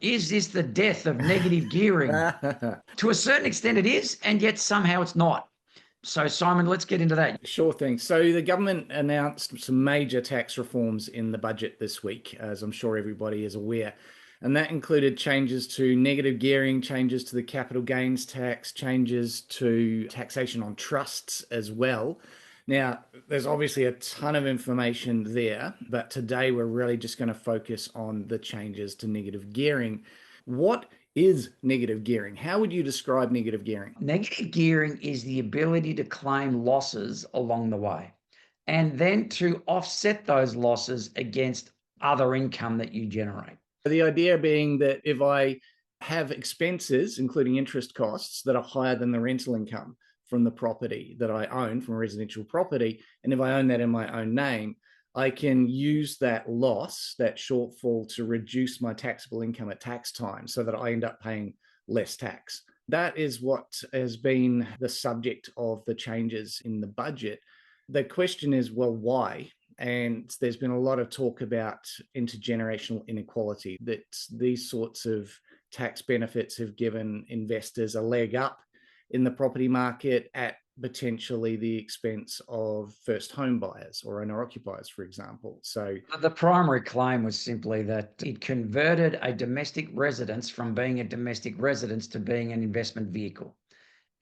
Is this the death of negative gearing? To a certain extent it is, and yet somehow it's not. So, Simon, let's get into that. Sure thing. So the government announced some major tax reforms in the budget this week, as I'm sure everybody is aware. And that included changes to negative gearing, changes to the capital gains tax, changes to taxation on trusts as well. Now, there's obviously a ton of information there, but today we're really just going to focus on the changes to negative gearing. What is negative gearing? How would you describe negative gearing? Negative gearing is the ability to claim losses along the way and then to offset those losses against other income that you generate. The idea being that if I have expenses, including interest costs, that are higher than the rental income from the property that I own, from a residential property, and if I own that in my own name, I can use that loss, that shortfall, to reduce my taxable income at tax time so that I end up paying less tax. That is what has been the subject of the changes in the budget. The question is, well, why? And there's been a lot of talk about intergenerational inequality, that these sorts of tax benefits have given investors a leg up in the property market at potentially the expense of first home buyers or owner occupiers, for example. So the primary claim was simply that it converted a domestic residence from being a domestic residence to being an investment vehicle.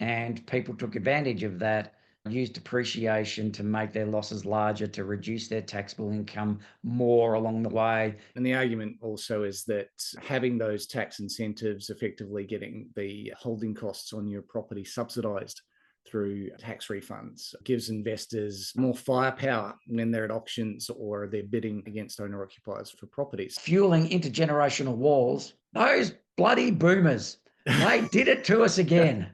And people took advantage of that, used depreciation to make their losses larger, to reduce their taxable income more along the way. And the argument also is that having those tax incentives, effectively getting the holding costs on your property subsidised through tax refunds, gives investors more firepower when they're at auctions or they're bidding against owner occupiers for properties. Fueling intergenerational walls. Those bloody boomers, they did it to us again.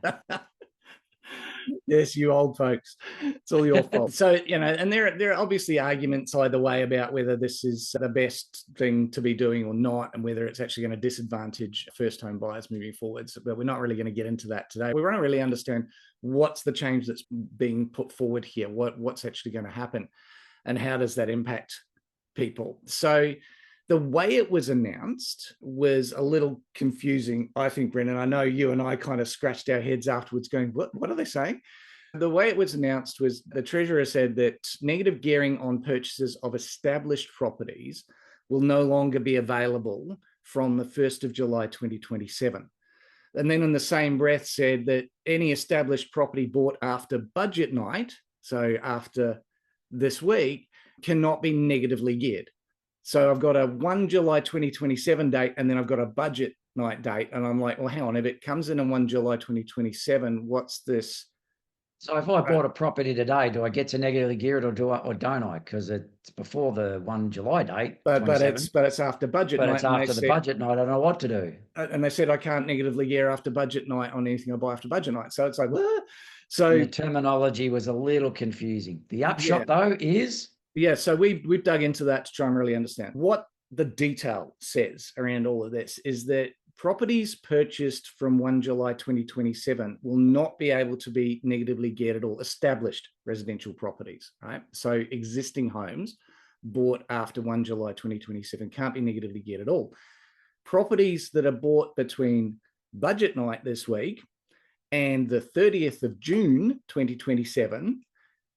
Yes, you old folks. It's all your fault. So, and there are obviously arguments either way about whether this is the best thing to be doing or not, and whether it's actually going to disadvantage first home buyers moving forwards. But we're not really going to get into that today. We want to really understand what's the change that's being put forward here, what's actually going to happen, and how does that impact people. So the way it was announced was a little confusing, I think, Brendan. I know you and I kind of scratched our heads afterwards going, what are they saying? The way it was announced was the Treasurer said that negative gearing on purchases of established properties will no longer be available from the 1st of July 2027. And then in the same breath said that any established property bought after budget night, so after this week, cannot be negatively geared. So I've got a 1 July 2027 date, and then I've got a budget night date. And I'm like, well, hang on, if it comes in on 1 July 2027, what's this? So if I bought a property today, do I get to negatively gear it or don't I? Because it's before the 1 July date, But it's after budget but night. it's after the budget night. I don't know what to do. And they said I can't negatively gear after budget night on anything I buy after budget night. So it's like, what? So and the terminology was a little confusing. The upshot, though, is so we've dug into that to try and really understand what the detail says around all of this. Is that properties purchased from 1 July 2027 will not be able to be negatively geared at all. Established residential properties, right? So existing homes bought after 1 July 2027 can't be negatively geared at all. Properties that are bought between budget night this week and the 30th of June 2027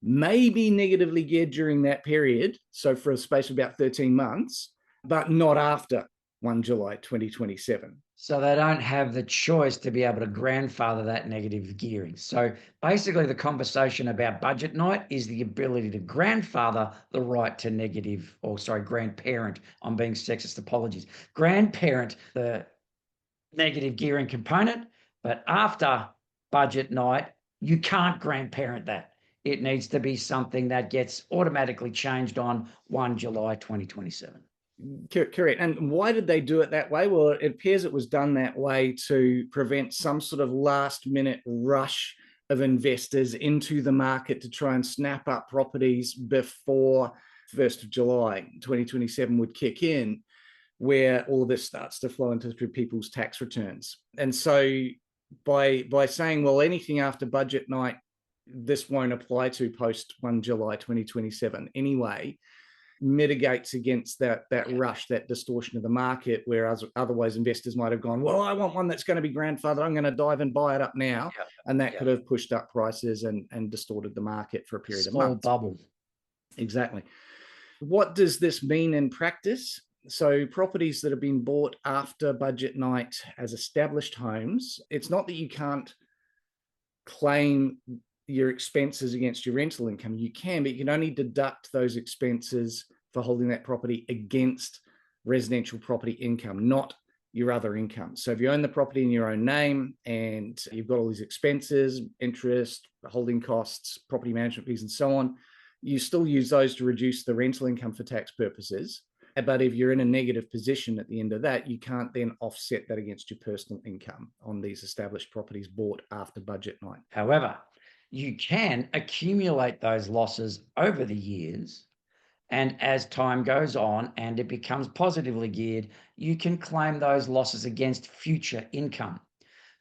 may be negatively geared during that period, so for a space of about 13 months, but not after 1 July 2027. So they don't have the choice to be able to grandfather that negative gearing. So basically the conversation about budget night is the ability to grandfather the right to grandparent. I'm being sexist, apologies. Grandparent the negative gearing component, but after budget night, you can't grandparent that. It needs to be something that gets automatically changed on 1 July 2027. Correct. And why did they do it that way? Well, it appears it was done that way to prevent some sort of last minute rush of investors into the market to try and snap up properties before 1st of July 2027 would kick in, where all of this starts to flow into people's tax returns. And so by saying, well, anything after budget night, this won't apply to post 1 July 2027 anyway, mitigates against that rush, that distortion of the market, whereas otherwise investors might have gone, well, I want one that's going to be grandfathered, I'm going to dive and buy it up now. And that could have pushed up prices and distorted the market for a period of months. Small bubble. Exactly. What does this mean in practice? So properties that have been bought after budget night as established homes, it's not that you can't claim your expenses against your rental income. You can, but you can only deduct those expenses for holding that property against residential property income, not your other income. So if you own the property in your own name and you've got all these expenses, interest, holding costs, property management fees, and so on, you still use those to reduce the rental income for tax purposes. But if you're in a negative position at the end of that, you can't then offset that against your personal income on these established properties bought after budget night. However, you can accumulate those losses over the years. And as time goes on and it becomes positively geared, you can claim those losses against future income.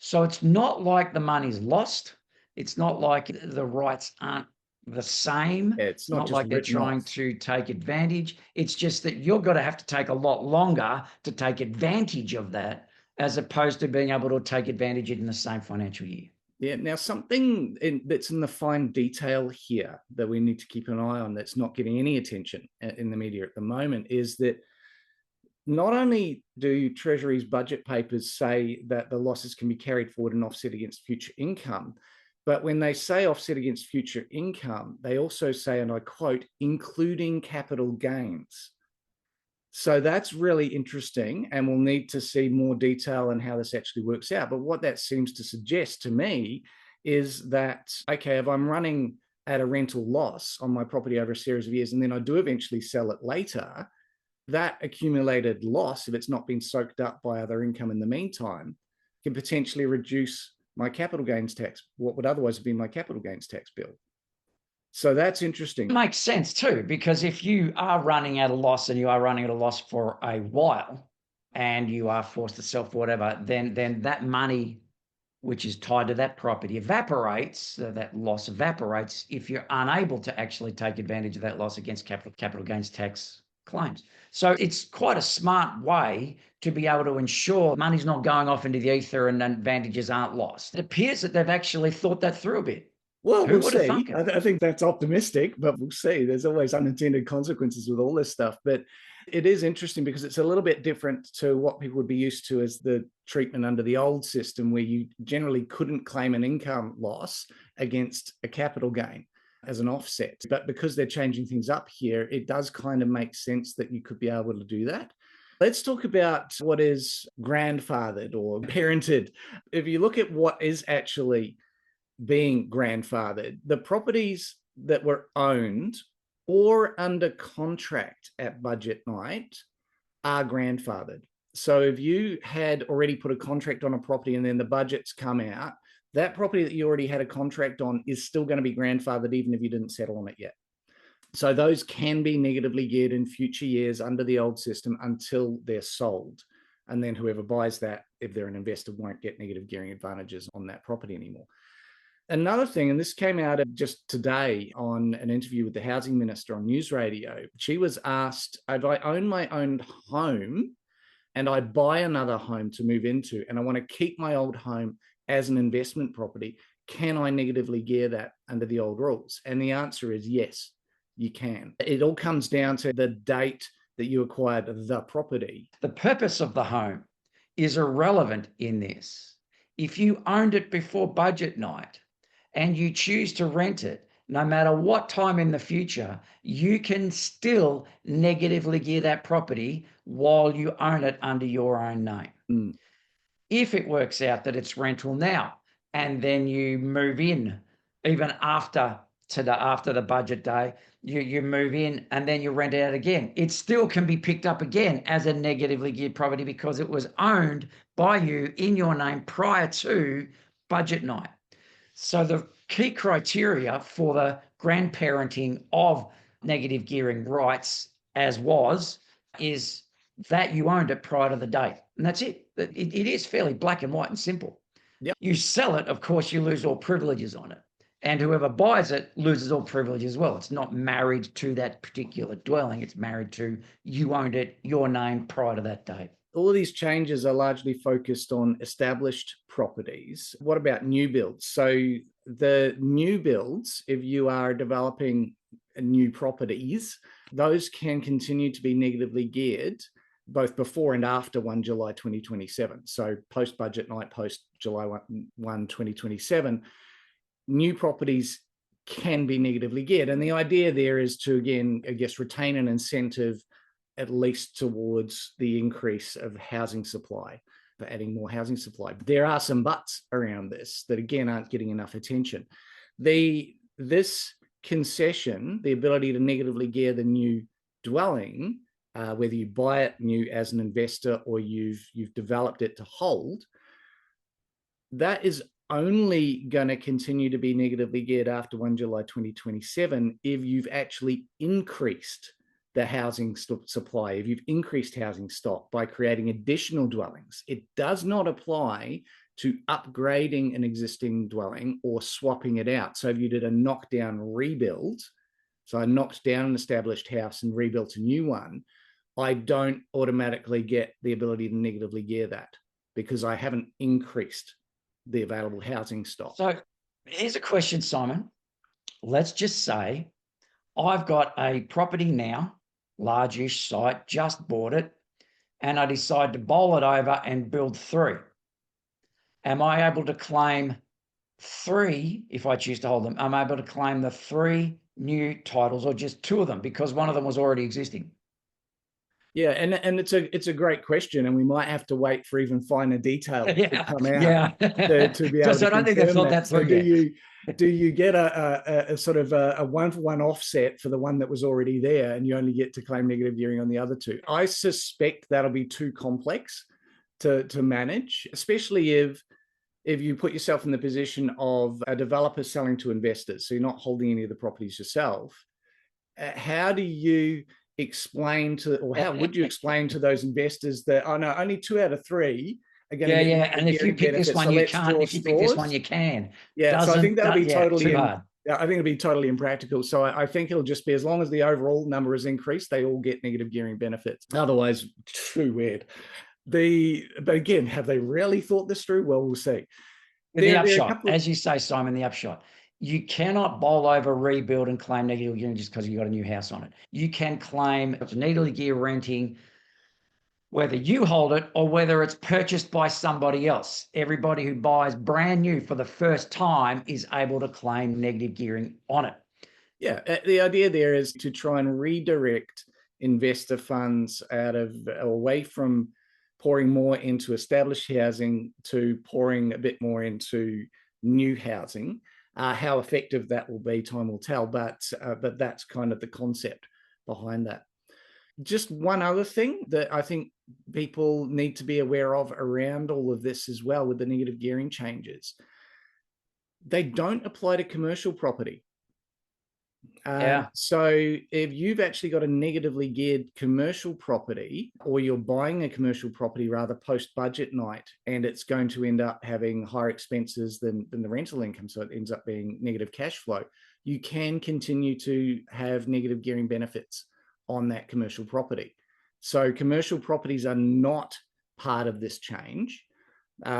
So it's not like the money's lost. It's not like the rights aren't the same. It's not like they're trying to take advantage. It's just that you're going to have to take a lot longer to take advantage of that, as opposed to being able to take advantage in the same financial year. Yeah. Now, something that's in the fine detail here that we need to keep an eye on that's not getting any attention in the media at the moment is that not only do Treasury's budget papers say that the losses can be carried forward and offset against future income, but when they say offset against future income, they also say, and I quote, including capital gains. So that's really interesting, and we'll need to see more detail on how this actually works out. But what that seems to suggest to me is that, okay, if I'm running at a rental loss on my property over a series of years, and then I do eventually sell it later, that accumulated loss, if it's not been soaked up by other income in the meantime, can potentially reduce my capital gains tax, what would otherwise have been my capital gains tax bill. So that's interesting. It makes sense too, because if you are running at a loss and you are running at a loss for a while and you are forced to sell for whatever, then that money which is tied to that property evaporates, that loss evaporates if you're unable to actually take advantage of that loss against capital gains tax claims. So it's quite a smart way to be able to ensure money's not going off into the ether and advantages aren't lost. It appears that they've actually thought that through a bit. Well, we'll see. I think that's optimistic, but we'll see. There's always unintended consequences with all this stuff. But it is interesting because it's a little bit different to what people would be used to as the treatment under the old system, where you generally couldn't claim an income loss against a capital gain as an offset. But because they're changing things up here, it does kind of make sense that you could be able to do that. Let's talk about what is grandfathered or parented. If you look at what is actually being grandfathered, the properties that were owned or under contract at budget night are grandfathered. So if you had already put a contract on a property and then the budget's come out, that property that you already had a contract on is still going to be grandfathered even if you didn't settle on it yet. So those can be negatively geared in future years under the old system until they're sold. And then whoever buys that, if they're an investor, won't get negative gearing advantages on that property anymore. Another thing, and this came out just today on an interview with the housing minister on news radio, she was asked, if I own my own home and I buy another home to move into, and I want to keep my old home as an investment property, can I negatively gear that under the old rules? And the answer is yes, you can. It all comes down to the date that you acquired the property. The purpose of the home is irrelevant in this. If you owned it before budget night and you choose to rent it, no matter what time in the future, you can still negatively gear that property while you own it under your own name. If it works out that it's rental now, and then you move in even after the budget day, you move in and then you rent it out again, it still can be picked up again as a negatively geared property because it was owned by you in your name prior to budget night. So the key criteria for the grandparenting of negative gearing rights is that you owned it prior to the date. And that's it. It is fairly black and white and simple. Yep. You sell it, of course, you lose all privileges on it. And whoever buys it loses all privilege as well. It's not married to that particular dwelling. It's married to you owned it, your name prior to that date. All of these changes are largely focused on established properties. What about new builds? So the new builds, if you are developing new properties, those can continue to be negatively geared both before and after 1 July 2027. So post budget night, post July 1, 2027, new properties can be negatively geared. And the idea there is to, again, I guess, retain an incentive at least towards the increase of housing supply, for adding more housing supply. There are some buts around this that, again, aren't getting enough attention. This concession, the ability to negatively gear the new dwelling, whether you buy it new as an investor or you've developed it to hold, that is only going to continue to be negatively geared after 1 July 2027 if you've actually increased the housing supply, if you've increased housing stock by creating additional dwellings. It does not apply to upgrading an existing dwelling or swapping it out. So if you did a knockdown rebuild, so I knocked down an established house and rebuilt a new one, I don't automatically get the ability to negatively gear that because I haven't increased the available housing stock. So here's a question, Simon. Let's just say I've got a property now, largish site, just bought it, and I decide to bowl it over and build 3. Am I able to claim 3 if I choose to hold them? Am I able to claim the 3 new titles or just 2 of them because one of them was already existing? Yeah, and it's a great question, and we might have to wait for even finer details to come out to be able to. I don't think they've thought that through yet. Do you get a sort of a 1-for-1 offset for the one that was already there, and you only get to claim negative gearing on the other 2? I suspect that'll be too complex to manage, especially if you put yourself in the position of a developer selling to investors, so you're not holding any of the properties yourself. How do you explain to, or how would you explain to those investors that, oh no, only 2 out of 3 are going to get and if you pick this one, you can't. If you pick this one, you can. Yeah, so I think that'll be totally hard. I think it'll be totally impractical. So I think it'll just be, as long as the overall number is increased, they all get negative gearing benefits. Otherwise, too weird. But again, have they really thought this through? Well, we'll see. The upshot, as you say, Simon, the upshot. You cannot bowl over, rebuild, and claim negative gearing just because you got a new house on it. You can claim negative gear renting, whether you hold it or whether it's purchased by somebody else. Everybody who buys brand new for the first time is able to claim negative gearing on it. Yeah, the idea there is to try and redirect investor funds away from pouring more into established housing to pouring a bit more into new housing. How effective that will be, time will tell, but that's kind of the concept behind that. Just one other thing that I think people need to be aware of around all of this as well with the negative gearing changes. They don't apply to commercial property. So if you've actually got a negatively geared commercial property, or you're buying a commercial property rather post budget night, and it's going to end up having higher expenses than the rental income, so it ends up being negative cash flow, you can continue to have negative gearing benefits on that commercial property. So commercial properties are not part of this change.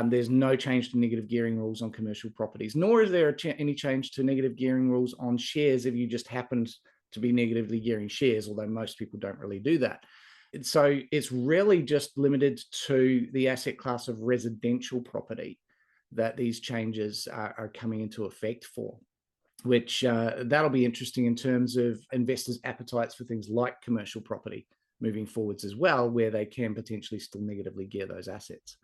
There's no change to negative gearing rules on commercial properties, nor is there any change to negative gearing rules on shares if you just happened to be negatively gearing shares, although most people don't really do that. So it's really just limited to the asset class of residential property that these changes are coming into effect for, which that'll be interesting in terms of investors' appetites for things like commercial property moving forwards as well, where they can potentially still negatively gear those assets.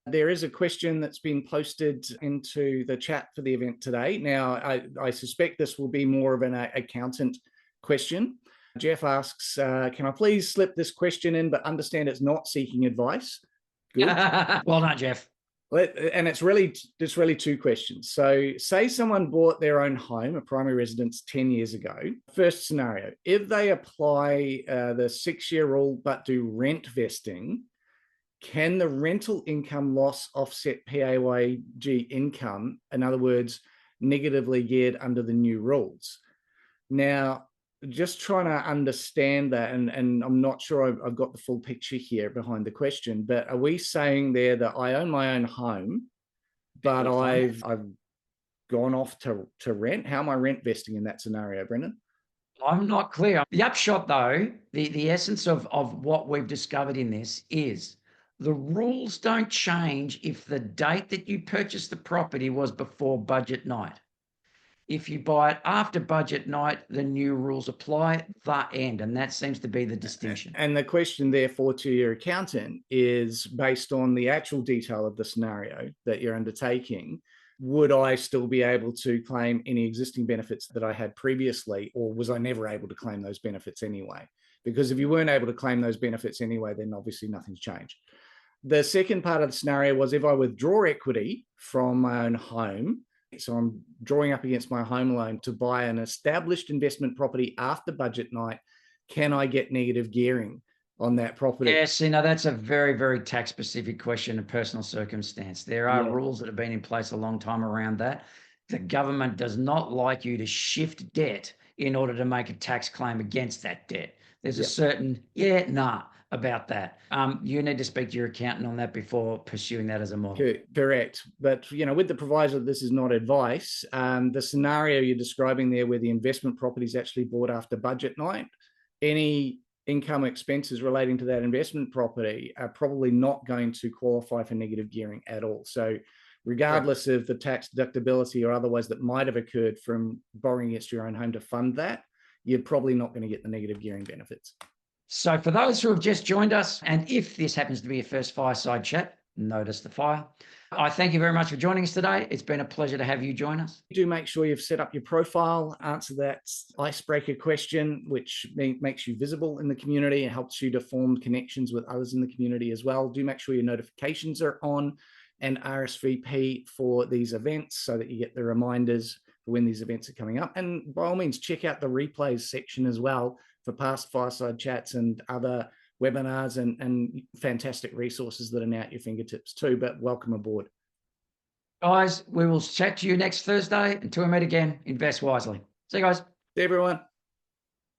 There is a question that's been posted into the chat for the event today. Now, I suspect this will be more of an accountant question. Jeff asks, can I please slip this question in, but understand it's not seeking advice? Good. Well done, Jeff. And it's really 2 questions. So say someone bought their own home, a primary residence, 10 years ago. First scenario, if they apply the 6-year rule but do rent vesting, can the rental income loss offset PAYG income? In other words, negatively geared under the new rules. Now, just trying to understand that, and I'm not sure I've got the full picture here behind the question, but are we saying there that I own my own home, but I've gone off to rent? How am I rent vesting in that scenario, Brendan? I'm not clear. The upshot, though, the essence of what we've discovered in this is the rules don't change if the date that you purchased the property was before budget night. If you buy it after budget night, the new rules apply, the end. And that seems to be the distinction. And the question, therefore, to your accountant is based on the actual detail of the scenario that you're undertaking. Would I still be able to claim any existing benefits that I had previously, or was I never able to claim those benefits anyway? Because if you weren't able to claim those benefits anyway, then obviously nothing's changed. The second part of the scenario was if I withdraw equity from my own home, so I'm drawing up against my home loan to buy an established investment property after budget night, can I get negative gearing on that property? Yes, that's a very, very tax-specific question and personal circumstance. There are rules that have been in place a long time around that. The government does not like you to shift debt in order to make a tax claim against that debt. There's a certain about that. You need to speak to your accountant on that before pursuing that as a model. Correct. But, with the proviso that this is not advice, the scenario you're describing there where the investment property is actually bought after budget night, any income expenses relating to that investment property are probably not going to qualify for negative gearing at all. So regardless of the tax deductibility or otherwise that might have occurred from borrowing against your own home to fund that, you're probably not going to get the negative gearing benefits. So for those who have just joined us, and if this happens to be your first Fireside Chat, notice the fire. I thank you very much for joining us today. It's been a pleasure to have you join us. Do make sure you've set up your profile, answer that icebreaker question, which makes you visible in the community and helps you to form connections with others in the community as well. Do make sure your notifications are on and RSVP for these events so that you get the reminders for when these events are coming up. And by all means, check out the replays section as well for past Fireside Chats and other webinars and fantastic resources that are now at your fingertips too. But welcome aboard. Guys, we will chat to you next Thursday. Until we meet again, invest wisely. See you guys. See everyone.